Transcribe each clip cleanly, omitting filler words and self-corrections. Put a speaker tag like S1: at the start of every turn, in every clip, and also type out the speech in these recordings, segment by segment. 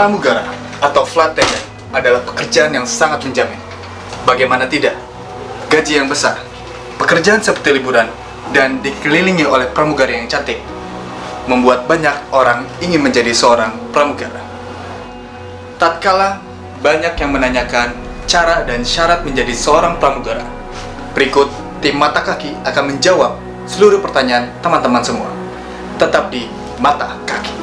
S1: Pramugara atau flight attendant adalah pekerjaan yang sangat menjamin. Bagaimana tidak? Gaji yang besar, pekerjaan seperti liburan, dan dikelilingi oleh pramugara yang cantik membuat banyak orang ingin menjadi seorang pramugara. Tatkala banyak yang menanyakan cara dan syarat menjadi seorang pramugara, berikut tim Mata Kaki akan menjawab seluruh pertanyaan teman-teman semua. Tetap di Mata Kaki.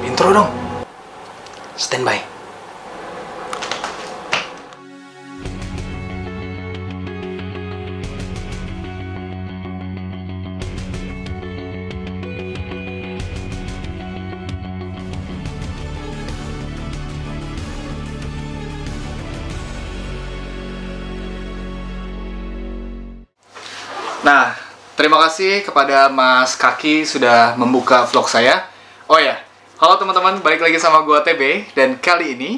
S1: Intro dong. Standby. Nah, terima kasih kepada Mas Kaki sudah membuka vlog saya. Oh ya, halo teman-teman, balik lagi sama gua TB. Dan kali ini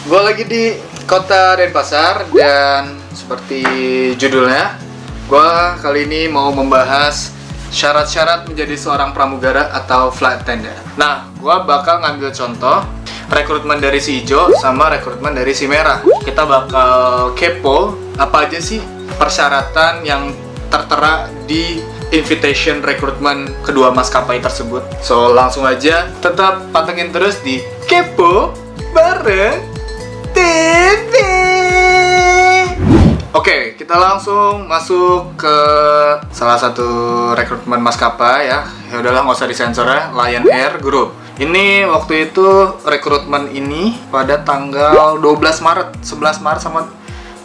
S1: gua lagi di kota Denpasar. Dan seperti judulnya, gua kali ini mau membahas syarat-syarat menjadi seorang pramugara atau flight attendant. Nah, gua bakal ngambil contoh rekrutmen dari si hijau sama rekrutmen dari si merah. Kita bakal kepo apa aja sih persyaratan yang tertera di invitation rekrutmen kedua maskapai tersebut. So, langsung aja tetap pantengin terus di Kepo bareng TV. Oke, kita langsung masuk ke salah satu rekrutmen maskapai ya. Ya udahlah, nggak usah disensor ya. Lion Air Group. Ini waktu itu rekrutmen ini pada tanggal 12 Maret, 11 Maret sama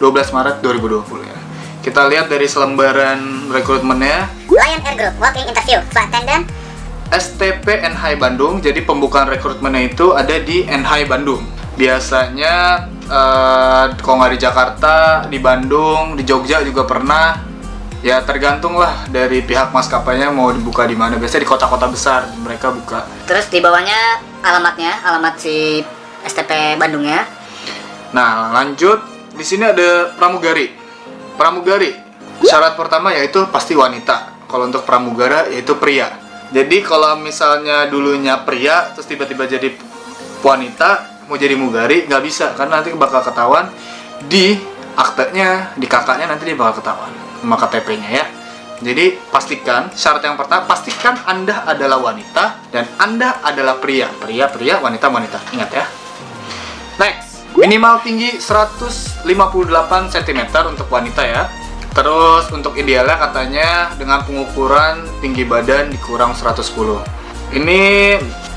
S1: 12 Maret 2020 ya. Kita lihat dari selembaran rekrutmennya.
S2: Lion Air Group, walking interview, flight attendant,
S1: STP NHI Bandung. Jadi pembukaan rekrutmennya itu ada di NHI Bandung. Biasanya kalau nggak di Jakarta, di Bandung, di Jogja juga pernah. Ya tergantung lah dari pihak maskapainya mau dibuka di mana. Biasanya di kota-kota besar mereka buka.
S2: terus di bawahnya alamatnya, alamat si STP Bandungnya.
S1: Nah, lanjut. Di sini ada pramugari. Pramugari, syarat pertama yaitu pasti wanita. Kalau untuk pramugara yaitu pria. Jadi kalau misalnya dulunya pria terus tiba-tiba jadi wanita mau jadi mugari, nggak bisa karena nanti bakal ketahuan di aktenya, di kakaknya nanti dia bakal ketahuan sama KTP-nya ya. Jadi pastikan, syarat yang pertama, pastikan Anda adalah wanita dan Anda adalah pria. Pria, wanita, wanita. Ingat ya. Next, minimal tinggi 158 cm untuk wanita ya. Terus untuk idealnya katanya dengan pengukuran tinggi badan dikurang 110. Ini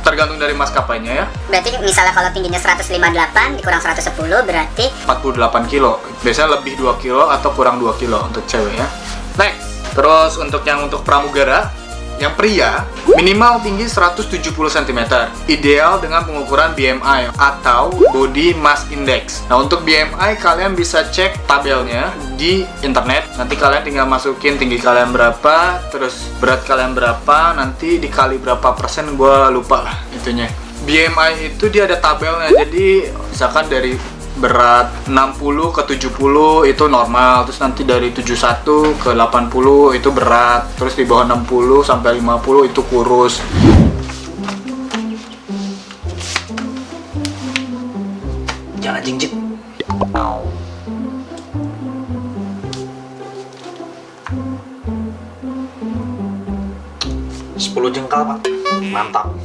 S1: tergantung dari maskapainya ya.
S2: Berarti misalnya kalau tingginya 158 dikurang 110 berarti
S1: 48 kilo. Biasanya lebih 2 kilo atau kurang 2 kilo untuk cewek ya. Next. Terus untuk pramugara, yang pria minimal tinggi 170 cm. Ideal dengan pengukuran BMI atau Body Mass Index. Nah, untuk BMI kalian bisa cek tabelnya di internet. Nanti kalian tinggal masukin tinggi kalian berapa, terus berat kalian berapa, nanti dikali berapa persen, gue lupa lah itunya. BMI itu dia ada tabelnya. Jadi misalkan dari berat 60 ke 70 itu normal, terus nanti dari 71 ke 80 itu berat, terus di bawah 60 sampai 50 itu kurus. Jangan jingjit. 10 jengkal pak, mantap.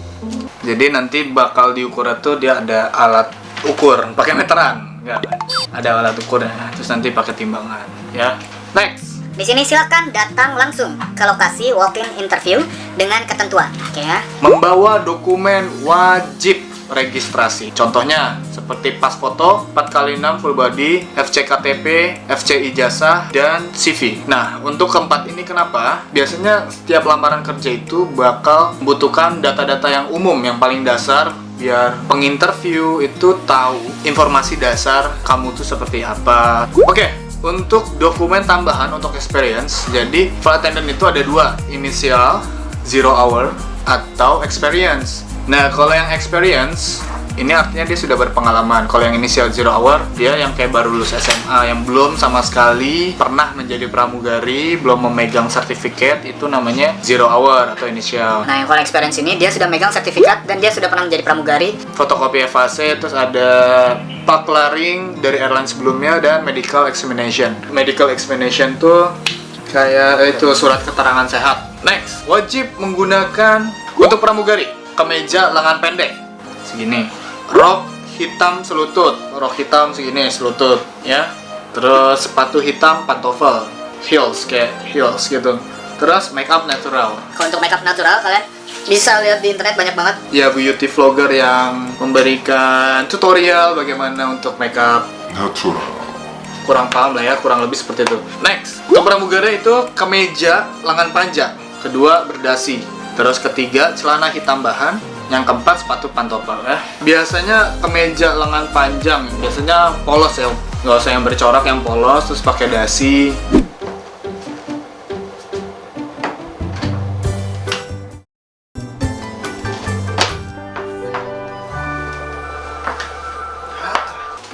S1: Jadi nanti bakal diukur itu dia ada alat ukur, pakai meteran, enggak? Ada alat ukurnya, terus nanti pakai timbangan, ya. Next.
S2: di sini silakan datang langsung ke lokasi walk-in interview dengan ketentuan, oke ya.
S1: Membawa dokumen wajib registrasi. Contohnya seperti pas foto 4x6 full body, FC KTP, FC ijazah, dan CV. Nah, untuk keempat ini kenapa? Biasanya setiap lamaran kerja itu bakal membutuhkan data-data yang umum, yang paling dasar, biar penginterview itu tahu informasi dasar kamu tuh seperti apa. Oke, untuk dokumen tambahan untuk experience, jadi flight attendant itu ada dua, inisial 0 hour atau experience. Nah, kalau yang experience ini artinya dia sudah berpengalaman. Kalau yang initial 0 hour, dia yang kayak baru lulus SMA, yang belum sama sekali pernah menjadi pramugari, belum memegang sertifikat, itu namanya 0 hour atau initial.
S2: Nah, yang kalau experience ini dia sudah megang sertifikat dan dia sudah pernah menjadi pramugari.
S1: Fotokopi FAC, terus ada paklaring dari airline sebelumnya, dan medical examination. Medical examination tuh kayak itu surat keterangan sehat. Next, wajib menggunakan untuk pramugari kemeja lengan pendek segini, rok hitam selutut, rok hitam segini selutut ya. Terus sepatu hitam pantofel, heels kayak heels gitu. Terus make up natural.
S2: Kalau untuk makeup natural kalian bisa lihat di internet banyak banget.
S1: Ya, beauty vlogger yang memberikan tutorial bagaimana untuk make up
S3: natural.
S1: Kurang paham lah ya, kurang lebih seperti itu. Next, untuk pramugari itu kemeja lengan panjang, kedua berdasi, terus ketiga celana hitam bahan, yang keempat sepatu pantofel ya. Biasanya kemeja lengan panjang, biasanya polos ya, nggak usah yang bercorak, yang polos terus pakai dasi.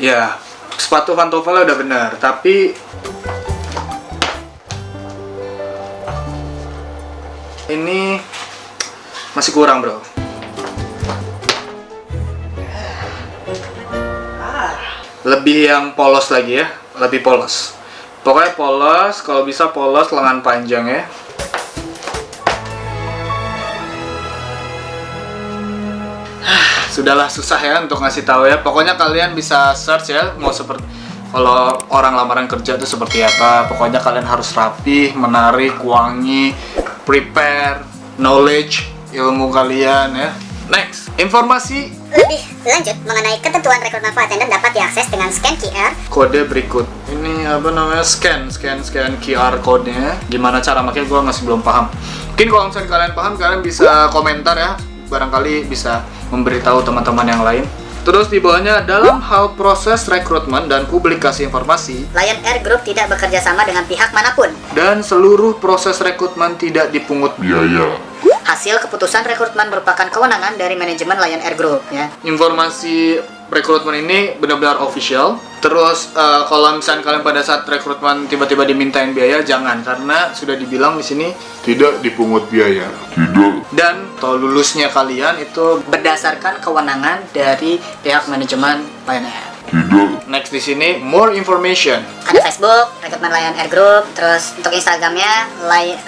S1: Ya, sepatu pantofelnya udah benar, tapi ini masih kurang, bro. Lebih yang polos lagi ya, lebih polos. Pokoknya polos, kalau bisa polos lengan panjang ya. Sudahlah, susah ya untuk ngasih tahu ya. Pokoknya kalian bisa search ya, mau seperti kalau orang lamaran kerja itu seperti apa. Pokoknya kalian harus rapi, menarik, wangi, prepare, knowledge, ilmu kalian ya. Next, informasi
S2: Lebih lanjut mengenai ketentuan rekrutmen flight attendant dapat diakses dengan scan QR.
S1: kode berikut. Ini apa namanya? Scan QR code-nya. Gimana cara makanya gue masih belum paham. Mungkin kalau misalnya kalian paham, kalian bisa komentar ya. Barangkali bisa memberitahu teman-teman yang lain. Terus di bawahnya, dalam hal proses rekrutmen dan publikasi informasi,
S2: Lion Air Group tidak bekerja sama dengan pihak manapun.
S1: dan seluruh proses rekrutmen tidak dipungut
S3: Biaya.
S2: Hasil keputusan rekrutmen merupakan kewenangan dari manajemen Lion Air Group ya.
S1: Informasi rekrutmen ini benar-benar official. Terus kalau misalnya kalian pada saat rekrutmen tiba-tiba dimintain biaya, jangan, karena sudah dibilang di sini
S3: Tidak dipungut biaya. Tidak.
S1: dan atau lulusnya kalian itu.
S2: Berdasarkan kewenangan dari pihak manajemen Lion Air.
S3: Tidak.
S1: Next di sini, more information.
S2: Ada Facebook, rekrutmen Lion Air Group, terus untuk Instagramnya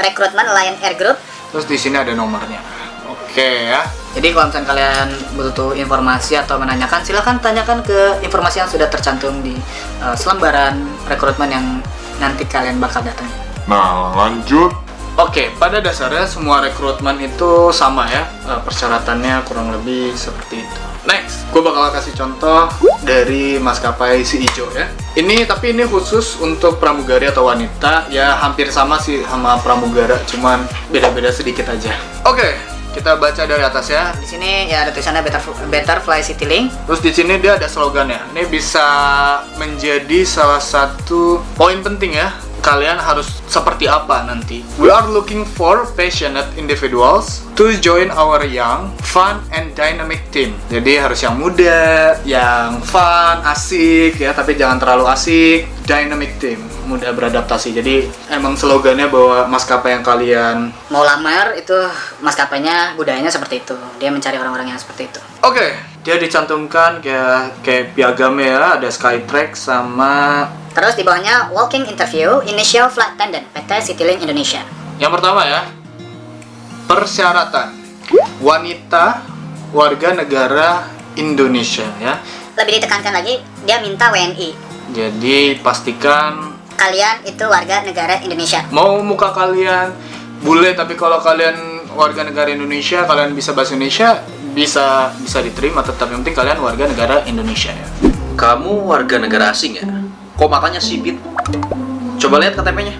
S2: rekrutmen Lion Air Group.
S1: Terus di sini ada nomornya. Oke ya.
S2: Jadi kalau misalnya kalian butuh informasi atau menanyakan, silahkan tanyakan ke informasi yang sudah tercantum di selembaran rekrutmen yang nanti kalian bakal datang.
S3: Nah, lanjut.
S1: Oke, pada dasarnya semua rekrutmen itu sama ya, persyaratannya kurang lebih seperti itu. Next, gue bakal kasih contoh dari maskapai si Ijo ya. Tapi ini khusus untuk pramugari atau wanita, ya hampir sama sih sama pramugara, cuman beda-beda sedikit aja. Oke, kita baca dari atas ya.
S2: Di sini ya ada tulisannya Better Fly Citylink.
S1: Terus di sini dia ada slogannya. Ini bisa menjadi salah satu poin penting ya. Kalian harus seperti apa nanti. We are looking for passionate individuals to join our young, fun, and dynamic team. Jadi harus yang muda, yang fun, asik ya, tapi jangan terlalu asik. Dynamic team, mudah beradaptasi. Jadi emang slogannya bahwa maskapai yang kalian
S2: Mau lamar itu maskapainya budayanya seperti itu. Dia mencari orang-orang yang seperti itu.
S1: Oke, dia dicantumkan kayak piagamnya ya, ada Skytrax sama.
S2: Terus di bawahnya walking interview initial flight attendant PT Citylink Indonesia.
S1: Yang pertama ya, persyaratan wanita warga negara Indonesia ya.
S2: Lebih ditekankan lagi, dia minta WNI.
S1: Jadi pastikan
S2: Kalian itu warga negara Indonesia.
S1: mau muka kalian bule, tapi kalau kalian warga negara Indonesia, kalian bisa bahasa Indonesia, bisa diterima. Tetap yang penting kalian warga negara Indonesia ya.
S4: Kamu warga negara asing ya? Kok matanya sipit? Coba lihat KTP-nya.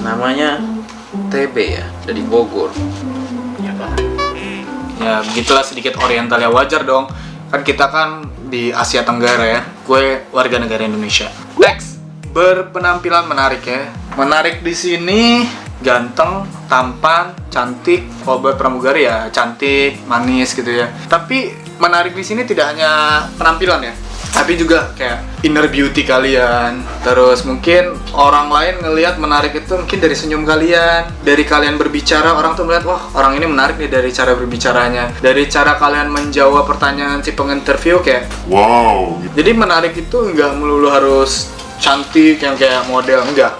S4: Namanya TB ya, dari Bogor.
S1: Ya begitulah, sedikit oriental ya, wajar dong. Kan kita kan di Asia Tenggara ya. Gue warga negara Indonesia. Next, berpenampilan menarik ya. Menarik di sini ganteng, tampan, cantik. Kalau buat pramugari ya cantik, manis gitu ya. Tapi menarik di sini tidak hanya penampilan ya, tapi juga kayak inner beauty kalian. Terus mungkin orang lain ngelihat menarik itu mungkin dari senyum kalian, dari kalian berbicara, orang tuh melihat wah orang ini menarik nih dari cara berbicaranya, dari cara kalian menjawab pertanyaan si penginterview kayak
S3: Wow.
S1: jadi menarik itu nggak melulu harus cantik yang kayak model, enggak.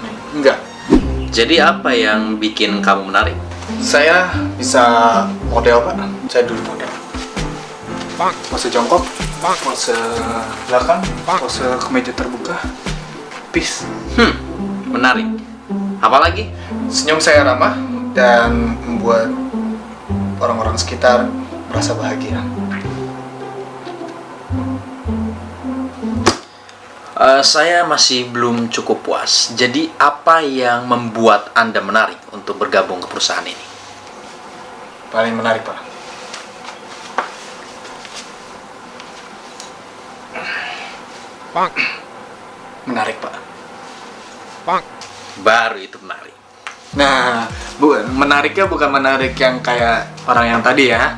S4: Jadi apa yang bikin kamu menarik?
S1: Saya bisa model pak, saya dulu model. Pose jongkok, pose belakang, pose kemeja terbuka, peace.
S4: Menarik. Apalagi?
S1: Senyum saya ramah dan membuat orang-orang sekitar merasa bahagia.
S4: Saya masih belum cukup puas. Jadi apa yang membuat Anda menarik untuk bergabung ke perusahaan ini?
S1: Paling menarik pak. Menarik pak.
S4: Baru itu menarik.
S1: Nah, menariknya bukan menarik yang kayak orang yang tadi ya.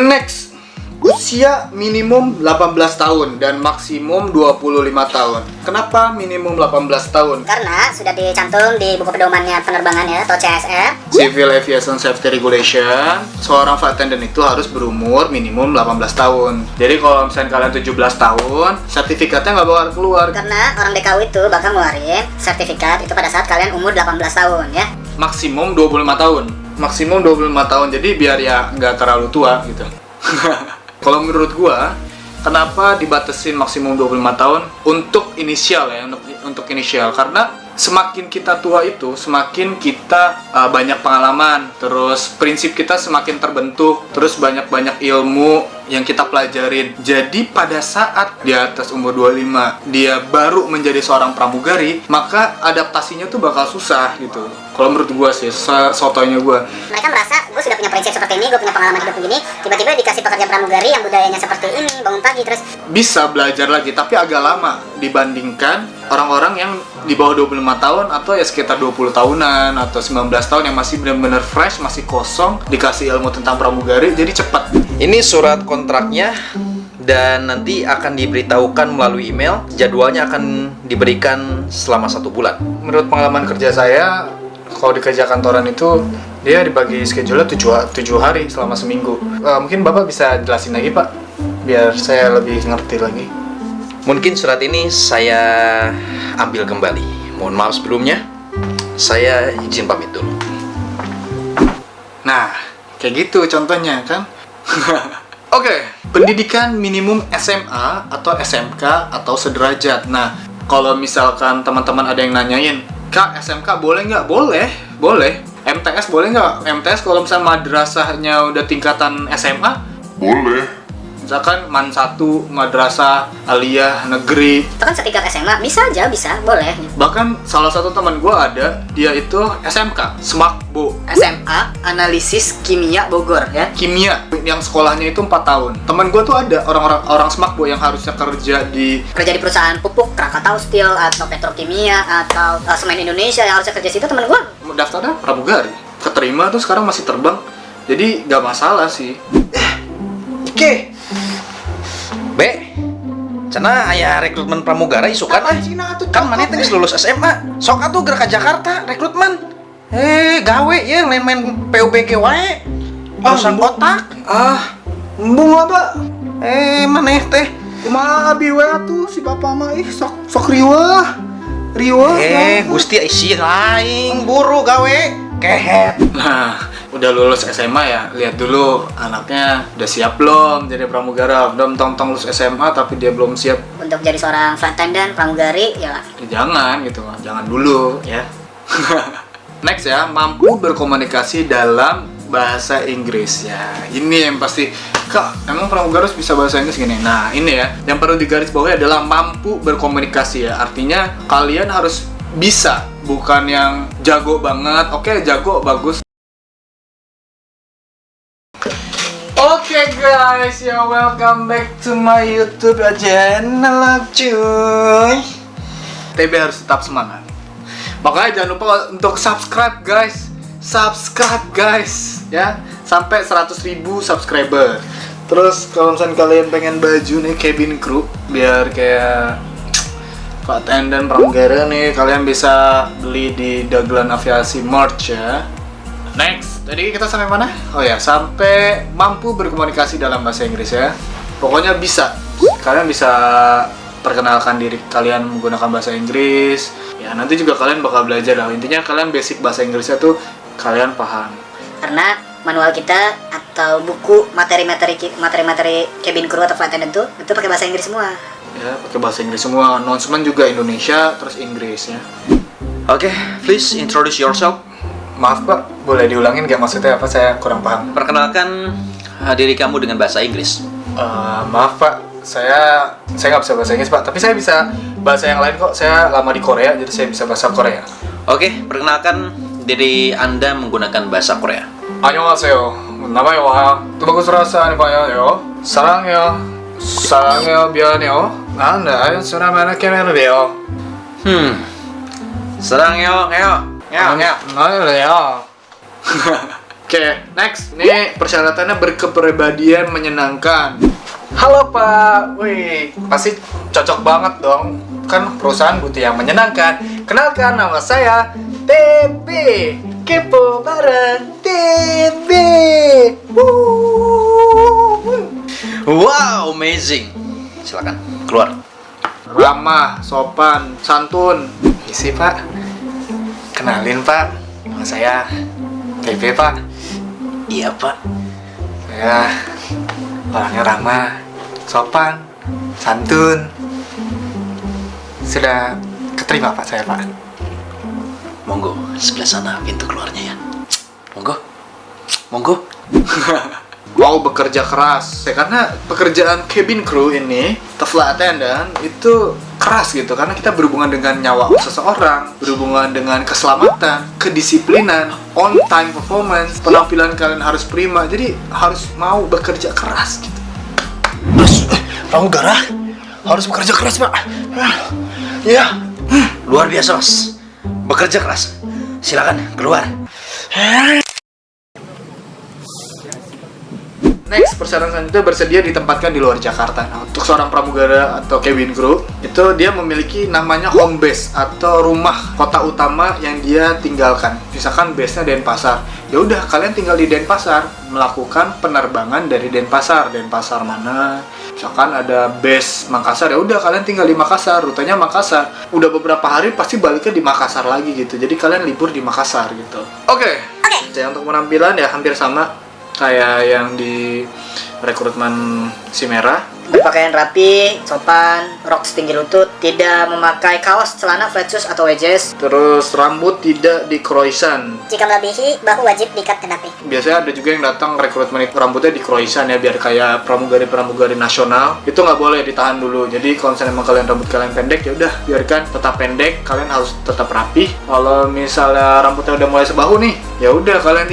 S1: Next, usia minimum 18 tahun dan maksimum 25 tahun. Kenapa minimum 18 tahun?
S5: Karena sudah dicantum di buku pedomannya penerbangan ya, atau CSR.
S1: Civil Aviation Safety Regulation, seorang flight attendant itu harus berumur minimum 18 tahun. Jadi kalau misalnya kalian 17 tahun, sertifikatnya nggak bakal keluar.
S5: Karena orang DKU itu bakal ngeluarin sertifikat itu pada saat kalian umur 18 tahun ya.
S1: Maksimum 25 tahun. Maksimum 25 tahun, jadi biar ya nggak terlalu tua gitu. Kalau menurut gua, kenapa dibatasin maksimum 25 tahun? Untuk inisial ya, untuk inisial. Karena semakin kita tua itu, semakin kita banyak pengalaman. Terus prinsip kita semakin terbentuk. Terus banyak-banyak ilmu yang kita pelajarin. Jadi pada saat di atas umur 25, dia baru menjadi seorang pramugari, maka adaptasinya tuh bakal susah gitu. Kalau menurut gua sih, sotonya gua.
S5: Mereka merasa gue sudah punya prinsip seperti ini, gue punya pengalaman hidup begini, tiba-tiba dikasih pekerjaan pramugari yang budayanya seperti ini, bangun pagi terus.
S1: Bisa belajar lagi, tapi agak lama dibandingkan orang-orang yang di bawah 25 tahun atau ya sekitar 20 tahunan atau 19 tahun yang masih benar-benar fresh, masih kosong, dikasih ilmu tentang pramugari, jadi cepat.
S4: Ini surat kontraknya dan nanti akan diberitahukan melalui email. Jadwalnya akan diberikan selama 1 bulan.
S1: Menurut pengalaman kerja saya, kalau di kerja kantoran itu dia dibagi schedule-nya 7 hari selama seminggu. Mungkin Bapak bisa jelasin lagi Pak, biar saya lebih ngerti lagi.
S4: Mungkin surat ini saya ambil kembali. Mohon maaf sebelumnya. Saya izin pamit dulu.
S1: Nah, kayak gitu contohnya kan. Oke, pendidikan minimum SMA atau SMK atau sederajat. Nah, kalau misalkan teman-teman ada yang nanyain, Kak, SMK boleh nggak? Boleh. MTS boleh nggak? MTS kalau misalnya madrasahnya udah tingkatan SMA,
S3: Boleh.
S1: misalkan MAN 1, madrasah aliyah negeri.
S5: Itu kan setingkat SMA, bisa aja, bisa, boleh.
S1: Bahkan salah satu teman gue ada, dia itu SMK, SMAKBO,
S2: SMA Analisis Kimia Bogor ya.
S1: kimia, yang sekolahnya itu 4 tahun. Teman gue tuh ada orang SMAKBO yang harusnya kerja di
S5: Kerja di perusahaan pupuk, Krakatau Steel, atau Petrokimia, atau Semen Indonesia yang harusnya kerja situ, temen gue.
S1: daftarnya pramugari, keterima tuh sekarang masih terbang, jadi nggak masalah sih.
S4: Oke. B. Cenah aya rekrutmen pramugara isukan ah. Kan maneh teh geus lulus SMA. Sok atuh gerak ka Jakarta rekrutmen. Gawe ya main-main PUBG wae. Urusan otak.
S1: Embung apa?
S4: Maneh teh
S1: Kumaha abi we atuh si bapak mah ih sok riweuh.
S4: Gusti isi laing buru gawe kehet.
S1: Nah, udah lulus SMA ya, lihat dulu anaknya udah siap belum jadi pramugara. Udah tong-tong lulus SMA tapi dia belum siap.
S5: Untuk jadi seorang flight attendant, pramugari, ya
S1: Jangan gitu, jangan dulu ya. Next ya, mampu berkomunikasi dalam bahasa Inggris ya. Ini yang pasti, Kak, emang pramugara harus bisa bahasa Inggris gini. Nah, ini ya, yang perlu digarisbawahi adalah mampu berkomunikasi ya. Artinya kalian harus bisa, bukan yang jago banget. Oke, jago bagus. Oke guys, ya welcome back to my YouTube channel cuy. TB harus tetap semangat. Makanya jangan lupa untuk subscribe guys. Subscribe guys ya, sampai 100.000 subscriber. Terus kalau misalnya kalian pengen baju nih cabin crew biar kayak Pak Tenden pramugara nih, kalian bisa beli di Dagelan Aviasi Merch ya. Next, tadi kita sampai mana? Oh ya, sampai mampu berkomunikasi dalam bahasa Inggris ya. Pokoknya bisa. Kalian bisa perkenalkan diri kalian menggunakan bahasa Inggris. Ya, nanti juga kalian bakal belajar lah. Intinya kalian basic bahasa Inggrisnya tuh kalian paham.
S5: Karena manual kita atau buku materi-materi cabin crew atau flight attendant itu pakai bahasa Inggris semua.
S1: Ya, pakai bahasa Inggris semua. Announcement juga Indonesia, terus Inggris ya.
S4: Oke, please introduce yourself.
S1: Maaf Pak, boleh diulangin nggak maksudnya apa? Saya kurang paham.
S4: Perkenalkan diri kamu dengan bahasa Inggris.
S1: Maaf Pak, saya nggak bisa bahasa Inggris Pak, tapi saya bisa bahasa yang lain kok. Saya lama di Korea, jadi saya bisa bahasa Korea.
S4: Oke, perkenalkan diri Anda menggunakan bahasa Korea.
S1: 안녕하세요. 남아요 와. tubagus rasa nih Pak yo. 사랑해요. 사랑해요. 미안해요. 아요 사람하나 깨면돼요.
S4: Sarangyo,
S1: Ayo. Oke, next. Ini persyaratannya berkepribadian menyenangkan. Halo Pak, wih, pasti cocok banget dong. Kan perusahaan butuh yang menyenangkan. Kenalkan, nama saya TB. Kepo bareng TB.
S4: Wow, amazing. Silakan keluar.
S1: Ramah, sopan, santun. Isi Pak. Kenalin Pak, nama saya TB Pak.
S4: Iya Pak.
S1: Saya orangnya ramah, sopan, santun. Sudah keterima Pak saya Pak.
S4: Monggo, sebelah sana pintu keluarnya ya. Monggo.
S1: Mau bekerja keras ya, karena pekerjaan cabin crew ini, the flight attendant itu keras gitu, karena kita berhubungan dengan nyawa seseorang, berhubungan dengan keselamatan, kedisiplinan, on time performance, penampilan kalian harus prima, jadi harus mau bekerja keras gitu. Pramugara harus bekerja keras Pak. Ya.
S4: Luar biasa Mas. Bekerja keras. Silakan keluar.
S1: Next, persyaratan selanjutnya bersedia ditempatkan di luar Jakarta. Nah, untuk seorang pramugara atau cabin crew, itu dia memiliki namanya home base atau rumah kota utama yang dia tinggalkan. Misalkan base-nya Denpasar. Ya udah, kalian tinggal di Denpasar, melakukan penerbangan dari Denpasar. Denpasar mana? Misalkan ada base Makassar, ya udah kalian tinggal di Makassar, rutenya Makassar. Udah beberapa hari pasti baliknya di Makassar lagi gitu. Jadi kalian libur di Makassar gitu. Oke. Jadi untuk penampilan ya hampir sama kayak yang di rekrutmen si merah.
S2: Berpakaian rapi, sopan, rok setinggi lutut, tidak memakai kaos, celana, flat shoes atau wedges.
S1: Terus rambut tidak dikroisan.
S5: Jika melebihi, bahu wajib diikat kenapi.
S1: Biasanya ada juga yang datang rekrutmen itu rambutnya dikroisan ya, biar kayak pramugari nasional. Itu nggak boleh, ditahan dulu. Jadi kalau misalnya emang kalian rambut kalian pendek, ya udah biarkan tetap pendek. Kalian harus tetap rapi. Kalau misalnya rambutnya udah mulai sebahu nih, ya udah kalian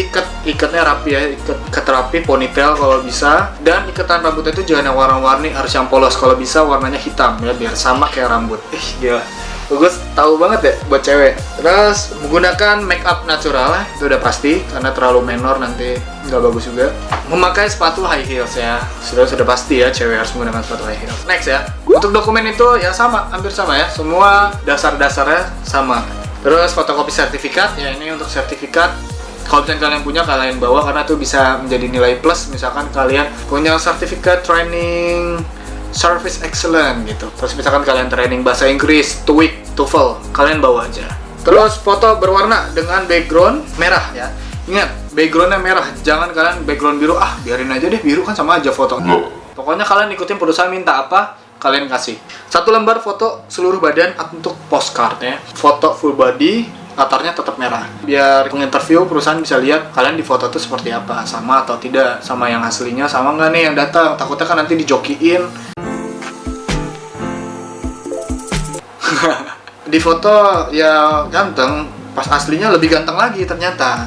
S1: ikatnya rapi ya, ikat rapi, ponytail kalau bisa. Dan ikatan rambutnya itu jangan yang warna-warni, harus yang polos, kalau bisa warnanya hitam ya, biar sama kayak rambut. Gila, bagus, tahu banget ya buat cewek. Terus menggunakan make up natural ya, itu udah pasti, karena terlalu menor nanti nggak bagus juga. Memakai sepatu high heels ya, sudah pasti ya, cewek harus menggunakan sepatu high heels. Next ya, untuk dokumen itu ya sama, hampir sama ya, semua dasar-dasarnya sama. Terus fotokopi sertifikat ya, ini untuk sertifikat. Kalau misalnya kalian punya, kalian bawa, karena itu bisa menjadi nilai plus. Misalkan kalian punya sertifikat training service excellent gitu. Terus misalkan kalian training bahasa Inggris, TOEIC, TOEFL, kalian bawa aja. Terus foto berwarna dengan background merah ya. Ingat, backgroundnya merah, jangan kalian background biru. Biarin aja deh, biru kan sama aja fotonya. Pokoknya kalian ikutin perusahaan minta apa, kalian kasih. 1 lembar foto seluruh badan untuk postcardnya. Foto full body, latarnya tetap merah, biar penginterview perusahaan bisa lihat kalian di foto tuh seperti apa, sama atau tidak sama yang aslinya, sama nggak nih yang datang. Takutnya kan nanti dijokiin. Di foto ya ganteng, pas aslinya lebih ganteng lagi ternyata.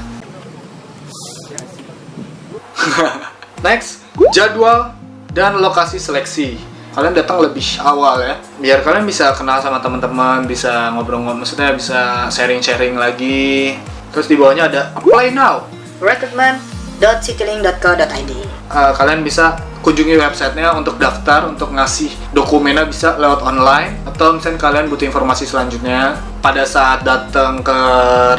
S1: Next, jadwal dan lokasi seleksi. kalian datang lebih awal ya, biar kalian bisa kenal sama teman-teman, bisa ngobrol-ngobrol, maksudnya bisa sharing-sharing lagi. Terus di bawahnya ada apply now.
S5: recruitment.citylink.co.id.
S1: Kalian bisa kunjungi websitenya untuk daftar, untuk ngasih dokumennya bisa lewat online, atau misalnya kalian butuh informasi selanjutnya pada saat datang ke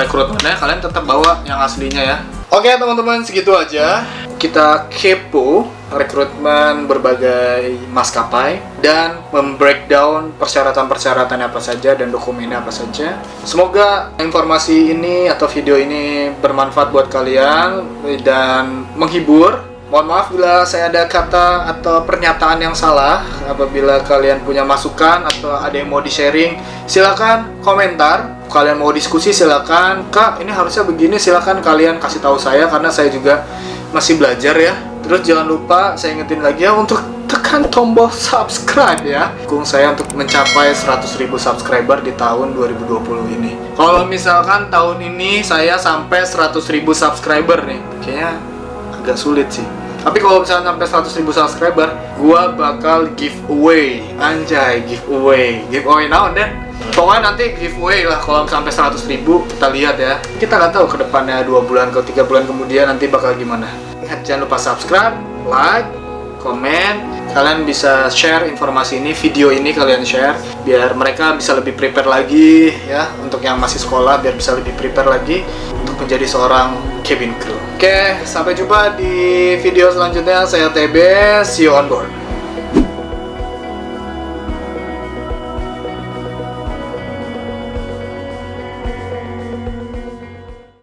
S1: rekrutmennya, kalian tetap bawa yang aslinya ya. Oke teman-teman, segitu aja kita kepo rekrutmen berbagai maskapai dan membreakdown persyaratan-persyaratan apa saja dan dokumennya apa saja. Semoga informasi ini atau video ini bermanfaat buat kalian dan menghibur. Mohon maaf bila saya ada kata atau pernyataan yang salah. Apabila kalian punya masukan atau ada yang mau di-sharing, silakan komentar. Kalian mau diskusi silakan. Kak, ini harusnya begini, silakan kalian kasih tahu saya karena saya juga masih belajar ya. Terus jangan lupa saya ingetin lagi ya untuk tekan tombol subscribe ya. Dukung saya untuk mencapai 100.000 subscriber di tahun 2020 ini. Kalau misalkan tahun ini saya sampai 100.000 subscriber nih, kayaknya agak sulit sih. Tapi kalau misalnya sampai 100.000 subscriber, gua bakal giveaway. Anjay, giveaway now dan pokoknya nanti giveaway lah kalau sampai 100.000, kita lihat ya. Kita nggak tahu ke depannya 2 bulan ke 3 bulan kemudian nanti bakal gimana. Ingat, jangan lupa subscribe, like, komen. Kalian bisa share informasi ini, video ini kalian share biar mereka bisa lebih prepare lagi ya, untuk yang masih sekolah biar bisa lebih prepare lagi untuk menjadi seorang cabin crew. Oke, sampai jumpa di video selanjutnya. Saya TB, see you on board.